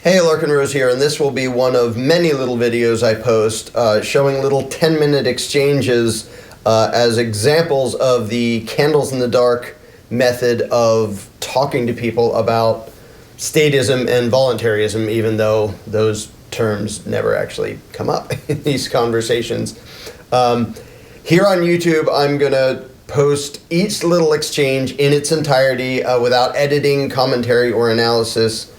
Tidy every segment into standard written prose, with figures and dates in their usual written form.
Hey, Larkin Rose here, and this will be one of many little videos I post showing little 10-minute exchanges as examples of the candles in the dark method of talking to people about statism and voluntarism, even though those terms never actually come up in these conversations. Here on YouTube, I'm going to post each little exchange in its entirety without editing, commentary, or analysis.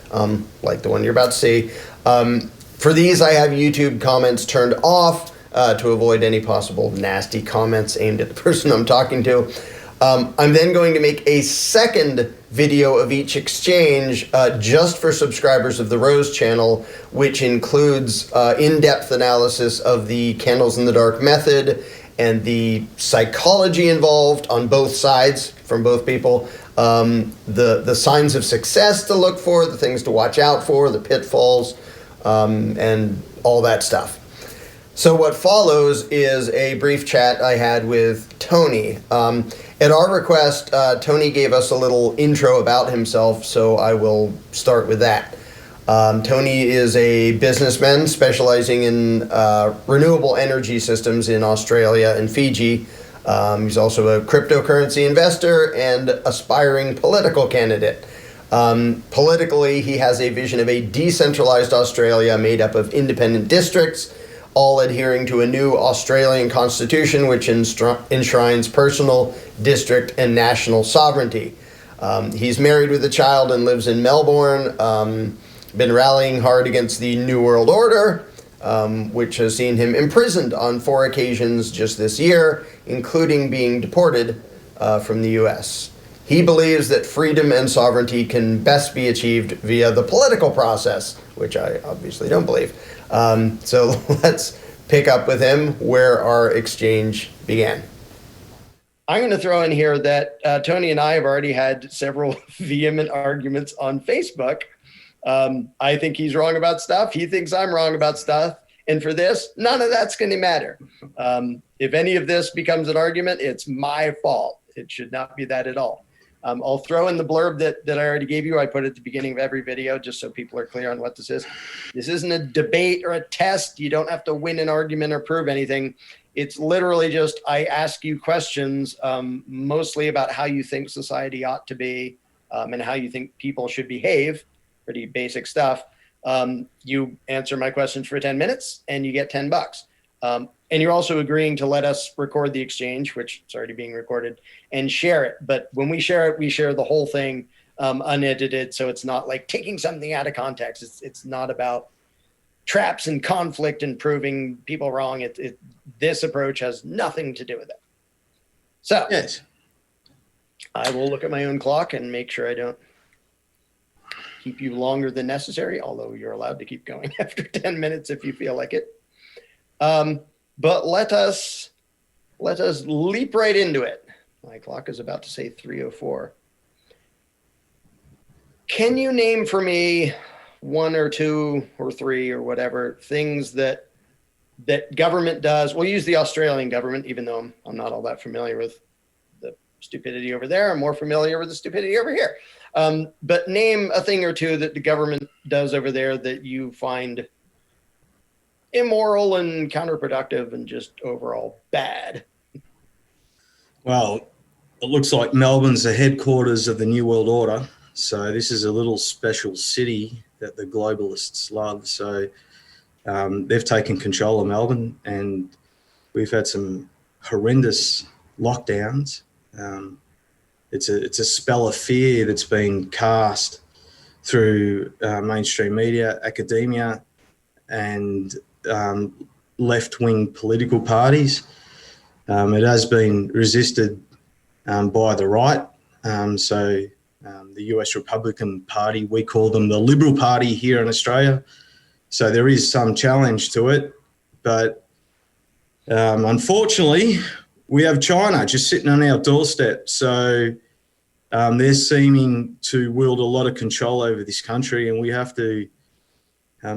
Like the one you're about to see. For these, I have YouTube comments turned off to avoid any possible nasty comments aimed at the person I'm talking to. I'm then going to make a second video of each exchange just for subscribers of the Rose channel, which includes in-depth analysis of the candles in the dark method and the psychology involved on both sides from both people. The signs of success to look for, the things to watch out for, the pitfalls, and all that stuff. So what follows is a brief chat I had with Tony. At our request, Tony gave us a little intro about himself, so I will start with that. Tony is a businessman specializing in renewable energy systems in Australia and Fiji. He's also a cryptocurrency investor and aspiring political candidate. Politically, he has a vision of a decentralized Australia made up of independent districts, all adhering to a new Australian constitution which enshrines personal, district, and national sovereignty. He's married with a child and lives in Melbourne, been rallying hard against the New World Order, which has seen him imprisoned on 4 occasions just this year, including being deported from the US. He believes that freedom and sovereignty can best be achieved via the political process, which I obviously don't believe. So let's pick up with him where our exchange began. I'm going to throw in here that Tony and I have already had several vehement arguments on Facebook. I think he's wrong about stuff. He thinks I'm wrong about stuff. And for this, none of that's going to matter. If any of this becomes an argument, it's my fault. It should not be that at all. I'll throw in the blurb that I already gave you. I put at the beginning of every video just so people are clear on what this is. This isn't a debate or a test. You don't have to win an argument or prove anything. It's literally just I ask you questions mostly about how you think society ought to be and how you think people should behave. Pretty basic stuff. You answer my questions for 10 minutes and you get $10. And you're also agreeing to let us record the exchange, which is already being recorded, and share it. But when we share it, we share the whole thing unedited. So it's not like taking something out of context. It's not about traps and conflict and proving people wrong. This approach has nothing to do with it. So yes, I will look at my own clock and make sure I don't keep you longer than necessary, although you're allowed to keep going after 10 minutes if you feel like it. But let us leap right into it. My clock is about to say 3:04. Can you name for me 1 or 2 or 3 or whatever things that government does? We'll use the Australian government, even though I'm not all that familiar with the stupidity over there. I'm more familiar with the stupidity over here. But name a thing or two that the government does over there that you find immoral and counterproductive and just overall bad. Well, it looks like Melbourne's the headquarters of the New World Order. So this is a little special city that the globalists love. So they've taken control of Melbourne and we've had some horrendous lockdowns. It's a spell of fear that's been cast through mainstream media, academia, and left-wing political parties. It has been resisted by the right. The US Republican Party, we call them the Liberal Party here in Australia. So there is some challenge to it. But unfortunately, we have China just sitting on our doorstep. So they're seeming to wield a lot of control over this country, and we have to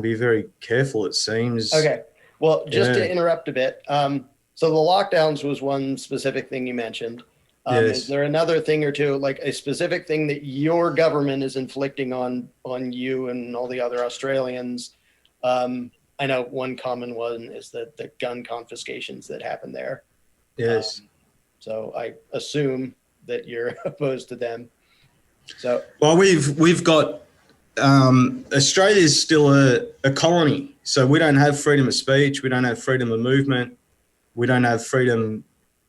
be very careful, it seems. Okay. Well, just to interrupt a bit. So the lockdowns was one specific thing you mentioned. Is Yes. there another thing or two, like a specific thing that your government is inflicting on you and all the other Australians? I know one common one is the gun confiscations that happen there. Yes. So I assume that you're opposed to them. So Well, we've got Australia's still a colony, so we don't have freedom of speech, we don't have freedom of movement, we don't have freedom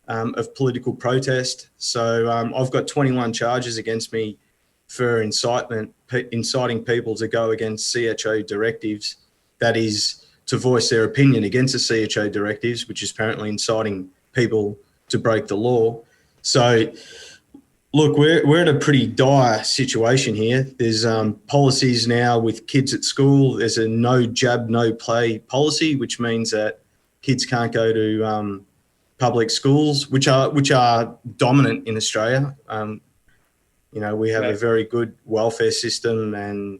of political protest. So I've got 21 charges against me for inciting people to go against CHO directives. That is to voice their opinion against the CHO directives, which is apparently inciting people to break the law. So look, we're in a pretty dire situation here. There's policies now with kids at school. There's a no jab, no play policy, which means that kids can't go to public schools, which are dominant in Australia. We have a right. very good welfare system, and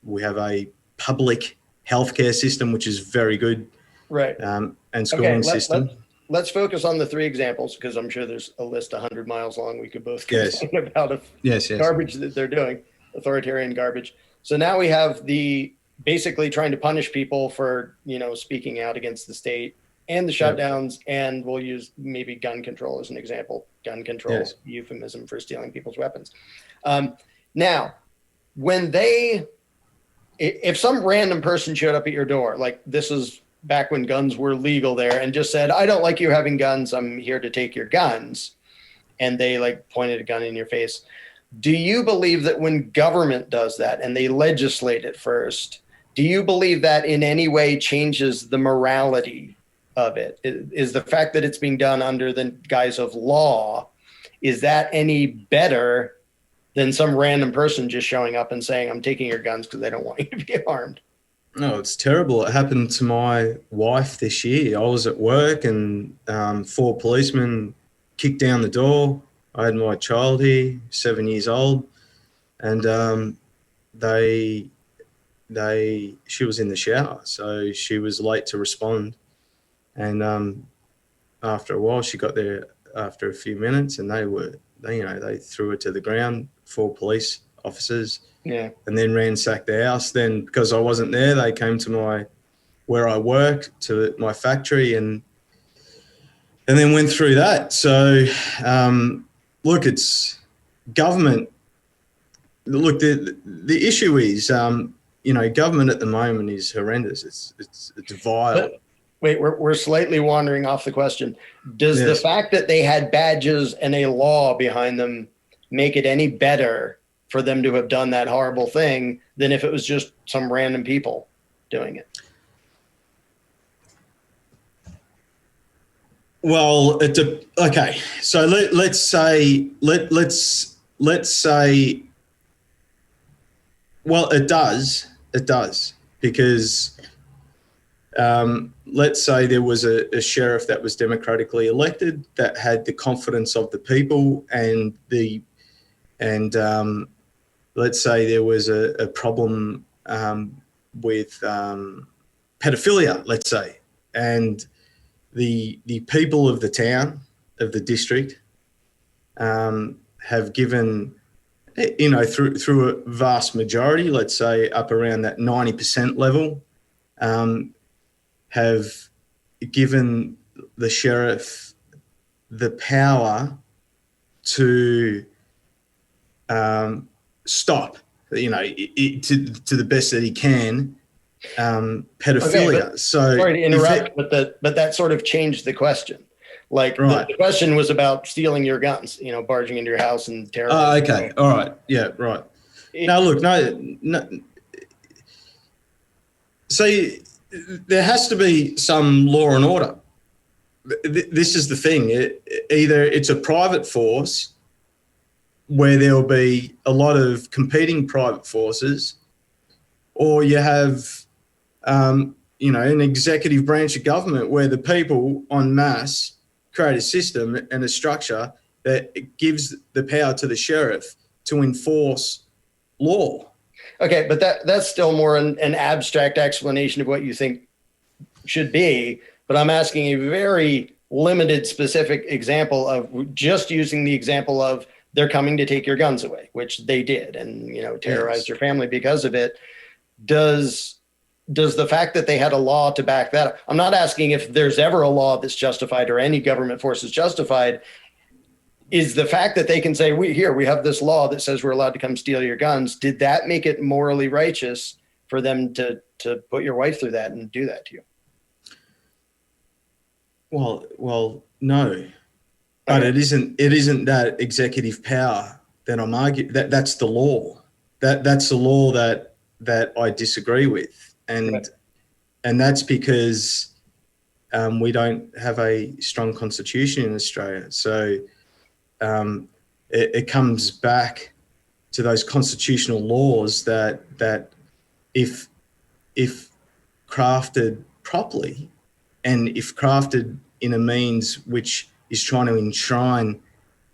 we have a public healthcare system, which is very good, Right. and schooling Okay. system. Let's focus on the three examples, because I'm sure there's a list 100 miles long we could both Yes. complain about of Yes. garbage that they're doing, authoritarian garbage. So now we have the basically trying to punish people for, speaking out against the state, and the shutdowns, and we'll use maybe gun control as an example. Gun control, Yes. euphemism for stealing people's weapons. Now, if some random person showed up at your door, like this is back when guns were legal there, and just said, I don't like you having guns, I'm here to take your guns, and they like pointed a gun in your face, do you believe that when government does that and they legislate it first, do you believe that in any way changes the morality of it? Is the fact that it's being done under the guise of law, is that any better than some random person just showing up and saying, I'm taking your guns because they don't want you to be harmed? No, it's terrible. It happened to my wife this year. I was at work, and 4 policemen kicked down the door. I had my child here, 7 years old, and she was in the shower, so she was late to respond. And after a while, she got there after a few minutes, and they threw her to the ground, 4 police officers. Yeah. And then ransacked the house. Then, because I wasn't there, they came to where I work, to my factory, and then went through that. So, look, it's government. Look, the issue is, government at the moment is horrendous. It's vile. But wait, we're slightly wandering off the question. Does the fact that they had badges and a law behind them make it any better for them to have done that horrible thing than if it was just some random people doing it? Well, okay. So let's say, well, it does, because let's say there was a sheriff that was democratically elected, that had the confidence of the people, and let's say there was a problem with pedophilia, let's say, and the people of the town, of the district, have given, through a vast majority, let's say up around that 90% level, have given the sheriff the power to stop, to the best that he can, pedophilia. Okay, sorry to interrupt, but that sort of changed the question. Like, right. The question was about stealing your guns, barging into your house and terrorizing. Okay. All right. Yeah. Right. Now, look, no. So there has to be some law and order. This is the thing. Either it's a private force, where there'll be a lot of competing private forces, or you have, an executive branch of government where the people en masse create a system and a structure that gives the power to the sheriff to enforce law. Okay, but that's still more an abstract explanation of what you think should be. But I'm asking a very limited specific example of just using the example of they're coming to take your guns away, which they did, and terrorized Yes. your family because of it. Does the fact that they had a law to back that up, I'm not asking if there's ever a law that's justified or any government force is justified, is the fact that they can say, we have this law that says we're allowed to come steal your guns, did that make it morally righteous for them to put your wife through that and do that to you? Well, no, but Okay. it isn't that executive power that I'm arguing. That's the law. That's the law that I disagree with, Right. and that's because we don't have a strong constitution in Australia. So it comes back to those constitutional laws that if crafted properly, and if crafted in a means which is trying to enshrine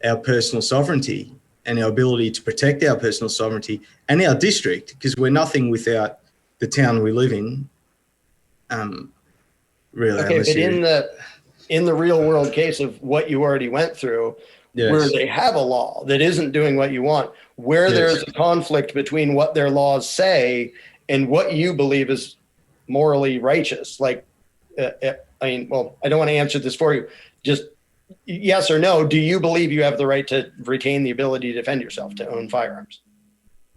our personal sovereignty and our ability to protect our personal sovereignty and our district, because we're nothing without the town we live in, really, Okay, unless but you... in the real world case of what you already went through, where Yes. they have a law that isn't doing what you want, where Yes. there's a conflict between what their laws say and what you believe is morally righteous, like, I mean, well, I don't want to answer this for you. Just yes or no. Do you believe you have the right to retain the ability to defend yourself, to own firearms?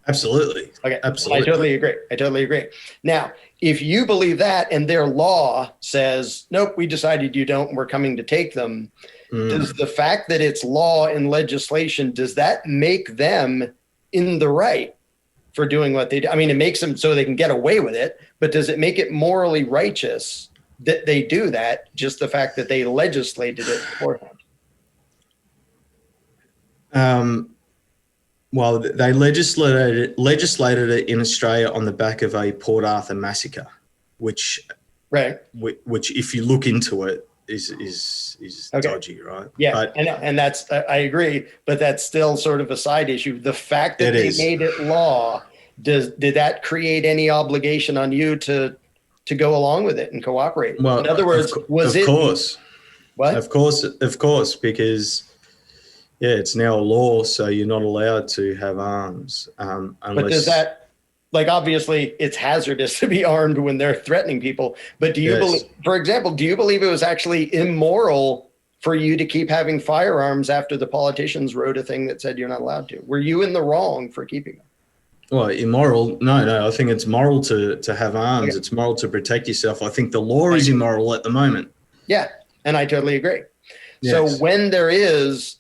Absolutely. Okay, I Absolutely. totally agree. I totally agree. Now, if you believe that and their law says, nope, we decided you don't, and we're coming to take them, does the fact that it's law and legislation, does that make them in the right for doing what they do? I mean, it makes them so they can get away with it, but does it make it morally righteous that they do that, just the fact that they legislated it beforehand? Well, they legislated it in Australia on the back of a Port Arthur massacre, which, Right. if you look into it, is Okay. dodgy, right? Yeah, But and that's, I agree, but that's still sort of a side issue. The fact that it they is. made it law, did that create any obligation on you to go along with it and cooperate? Well, In other words, was of it course, what? of course, because yeah, it's now a law, so you're not allowed to have arms But does unless... that, like, obviously it's hazardous to be armed when they're threatening people, but do you believe, Yes. for example, do you believe it was actually immoral for you to keep having firearms after the politicians wrote a thing that said you're not allowed to? Were you in the wrong for keeping them? Well, immoral? No. I think it's moral to have arms. Okay. It's moral to protect yourself. I think the law is immoral at the moment. Yeah, and I totally agree. So Yes. when there is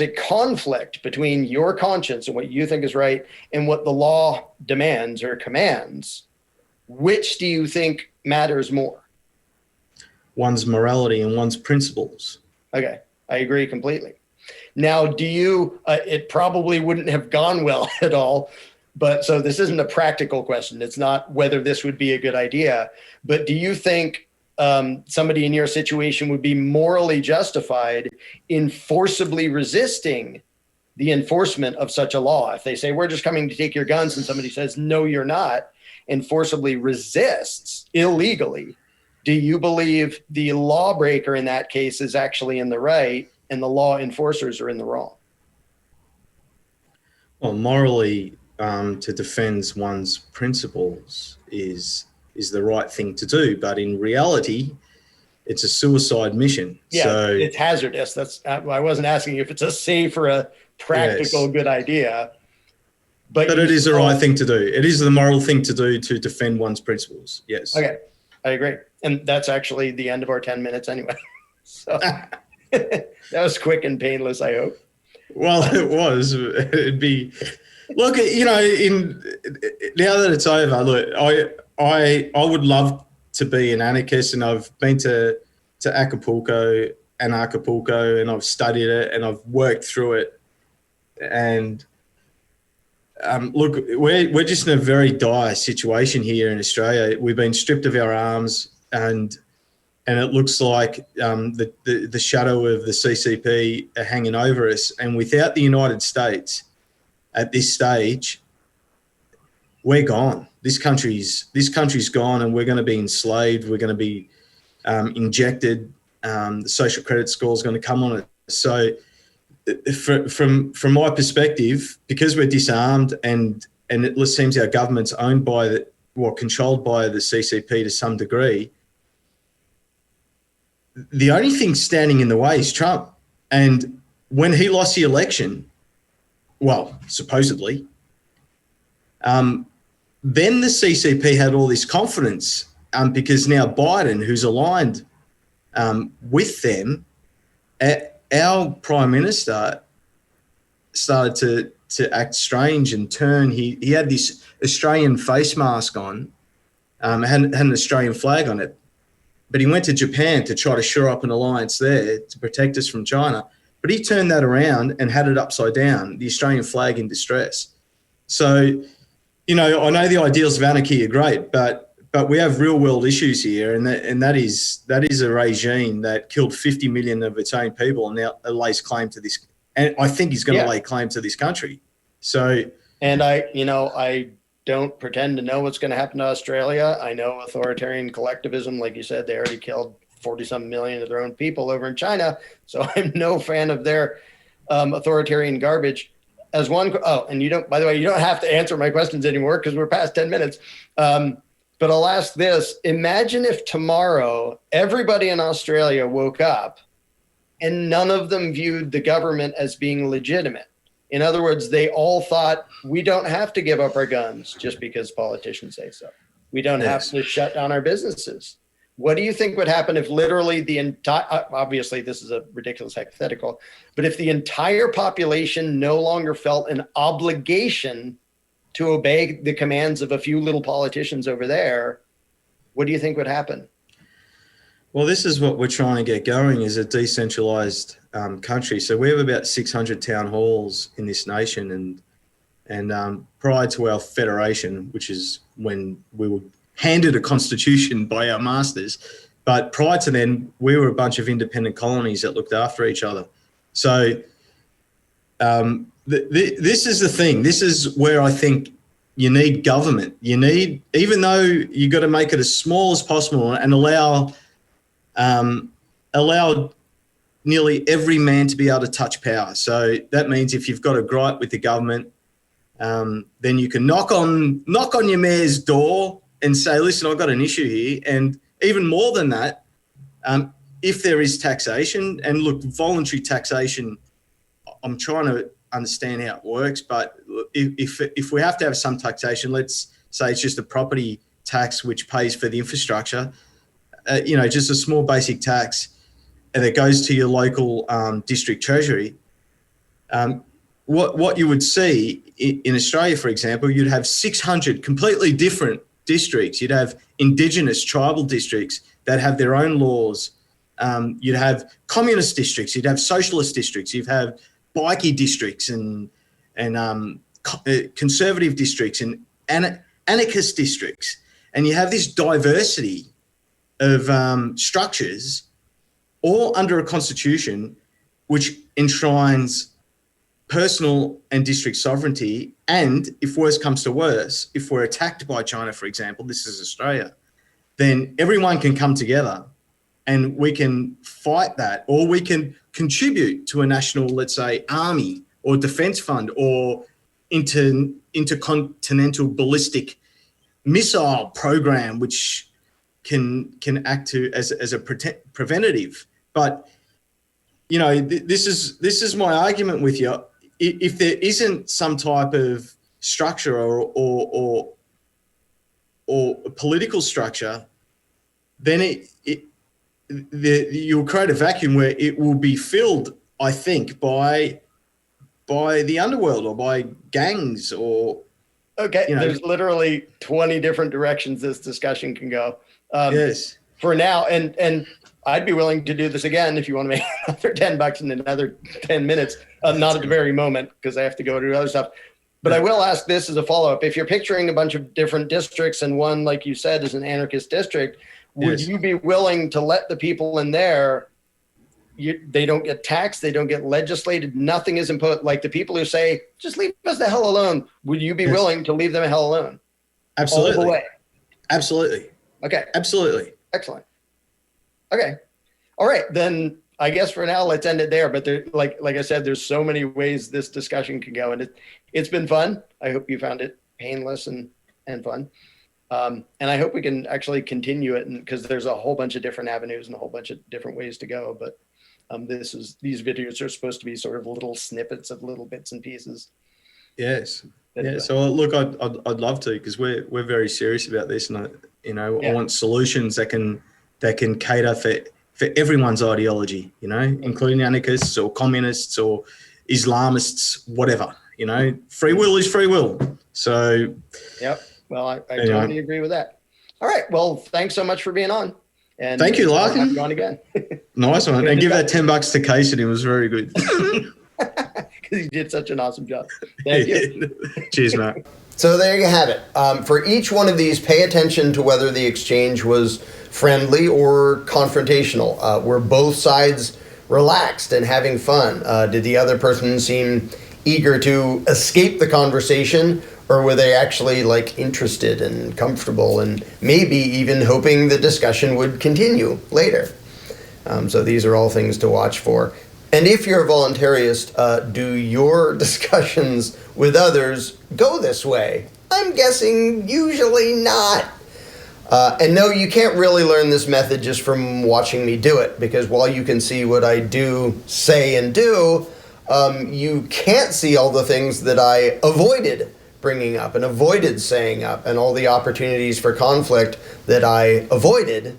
a conflict between your conscience and what you think is right and what the law demands or commands, which do you think matters more? One's morality and one's principles. Okay, I agree completely. Now, do you, it probably wouldn't have gone well at all, but so this isn't a practical question. It's not whether this would be a good idea, but do you think somebody in your situation would be morally justified in forcibly resisting the enforcement of such a law? If they say, we're just coming to take your guns, and somebody says, no, you're not, and forcibly resists illegally, do you believe the lawbreaker in that case is actually in the right and the law enforcers are in the wrong? Well, morally, to defend one's principles is the right thing to do, but in reality, it's a suicide mission. Yeah, So it's hazardous. That's, I wasn't asking if it's a safe or a practical good idea, but it is the right thing to do. It is the moral thing to do to defend one's principles. Yes. Okay, I agree. And that's actually the end of our 10 minutes anyway. So that was quick and painless, I hope. Well, it was. It'd be... Look, now that it's over, look, I would love to be an anarchist, and I've been to Acapulco, and I've studied it and I've worked through it. And look, we're just in a very dire situation here in Australia. We've been stripped of our arms, and it looks like the shadow of the CCP are hanging over us. And without the United States at this stage, we're gone. This country's gone, and we're going to be enslaved. We're going to be injected The social credit score is going to come on it. So from my perspective, because we're disarmed and it seems our government's owned by controlled by the CCP to some degree, the only thing standing in the way is Trump. And when he lost the election, well, supposedly, then the CCP had all this confidence because now Biden, who's aligned with them, our Prime Minister started to act strange and turn. He had this Australian face mask on, had an Australian flag on it, but he went to Japan to try to shore up an alliance there to protect us from China. But he turned that around and had it upside down, the Australian flag in distress. So, I know the ideals of anarchy are great, but we have real world issues here, and that is a regime that killed 50 million of its own people and now lays claim to this. And I think he's going to lay claim to this country. So, and I don't pretend to know what's going to happen to Australia. I know authoritarian collectivism, like you said, they already killed 40-some million of their own people over in China. So I'm no fan of their authoritarian garbage. As one, and you don't, by the way, you don't have to answer my questions anymore because we're past 10 minutes. But I'll ask this. Imagine if tomorrow everybody in Australia woke up and none of them viewed the government as being legitimate. In other words, they all thought we don't have to give up our guns just because politicians say so. We don't have to shut down our businesses. What do you think would happen if literally the entire, obviously this is a ridiculous hypothetical, but if the entire population no longer felt an obligation to obey the commands of a few little politicians over there, what do you think would happen? Well, this is what we're trying to get going, is a decentralized country. So we have about 600 town halls in this nation, and prior to our federation, which is when we were handed a constitution by our masters, but prior to then, we were a bunch of independent colonies that looked after each other. So this is the thing. This is where I think you need government. You need, even though you got to make it as small as possible and allow nearly every man to be able to touch power. So that means if you've got a gripe with the government, then you can knock on your mayor's door and say, listen, I've got an issue here. And even more than that, if there is taxation, and look, voluntary taxation, I'm trying to understand how it works, but if we have to have some taxation, let's say it's just a property tax which pays for the infrastructure, just a small basic tax, and it goes to your local district treasury. What you would see in Australia, for example, you'd have 600 completely different districts. You'd have Indigenous tribal districts that have their own laws. You'd have communist districts. You'd have socialist districts. You'd have bikie districts and conservative districts and anarchist districts. And you have this diversity of structures all under a constitution which enshrines personal and district sovereignty. And if worse comes to worse, if we're attacked by China, for example, this is Australia, then everyone can come together and we can fight that, or we can contribute to a national, let's say, army or defense fund or intercontinental ballistic missile program, which can act as a preventative. But this is my argument with you. If there isn't some type of structure or political structure, then you'll create a vacuum where it will be filled, I think, by the underworld or by gangs or. Okay, there's literally 20 different directions this discussion can go. Yes. For now, and I'd be willing to do this again if you want to make another $10 in another 10 minutes. Not at the very moment because I have to go do other stuff. But I will ask this as a follow-up. If you're picturing a bunch of different districts and one, like you said, is an anarchist district, would you be willing to let the people in there, they don't get taxed, they don't get legislated, nothing is imposed, like the people who say, just leave us the hell alone, would you be willing to leave them the hell alone? Absolutely. All the way? Absolutely. Okay. Absolutely. Excellent. Okay. All right, then I guess for now, let's end it there. But there, like I said, there's so many ways this discussion can go, and it's been fun. I hope you found it painless and fun. And I hope we can actually continue it, because there's a whole bunch of different avenues and a whole bunch of different ways to go. But these videos are supposed to be sort of little snippets of little bits and pieces. Yes. Yeah. So look, I'd love to, because we're very serious about this, and I want solutions that can cater for everyone's ideology, including anarchists or communists or Islamists, whatever. Free will is free will. So. Yep. Well, I totally agree with that. All right. Well, thanks so much for being on. And thank you, Larkin. I'll have you on again. Nice one. And give that $10 to Casey. It was very good. Because he did such an awesome job. Thank you. Cheers, Matt. So there you have it. For each one of these, pay attention to whether the exchange was friendly or confrontational. Were both sides relaxed and having fun? Did the other person seem eager to escape the conversation, or were they actually interested and comfortable and maybe even hoping the discussion would continue later? So these are all things to watch for. And if you're a voluntarist, do your discussions with others go this way? I'm guessing usually not. And no, you can't really learn this method just from watching me do it, because while you can see what I do, say, and do, you can't see all the things that I avoided bringing up and avoided saying up, and all the opportunities for conflict that I avoided.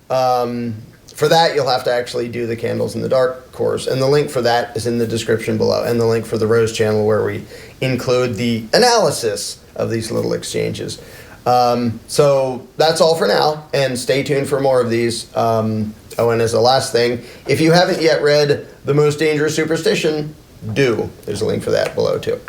For that, you'll have to actually do the Candles in the Dark course, and the link for that is in the description below, and the link for the Rose channel, where we include the analysis of these little exchanges. So that's all for now, and stay tuned for more of these. And as a last thing, if you haven't yet read The Most Dangerous Superstition, do. There's a link for that below too.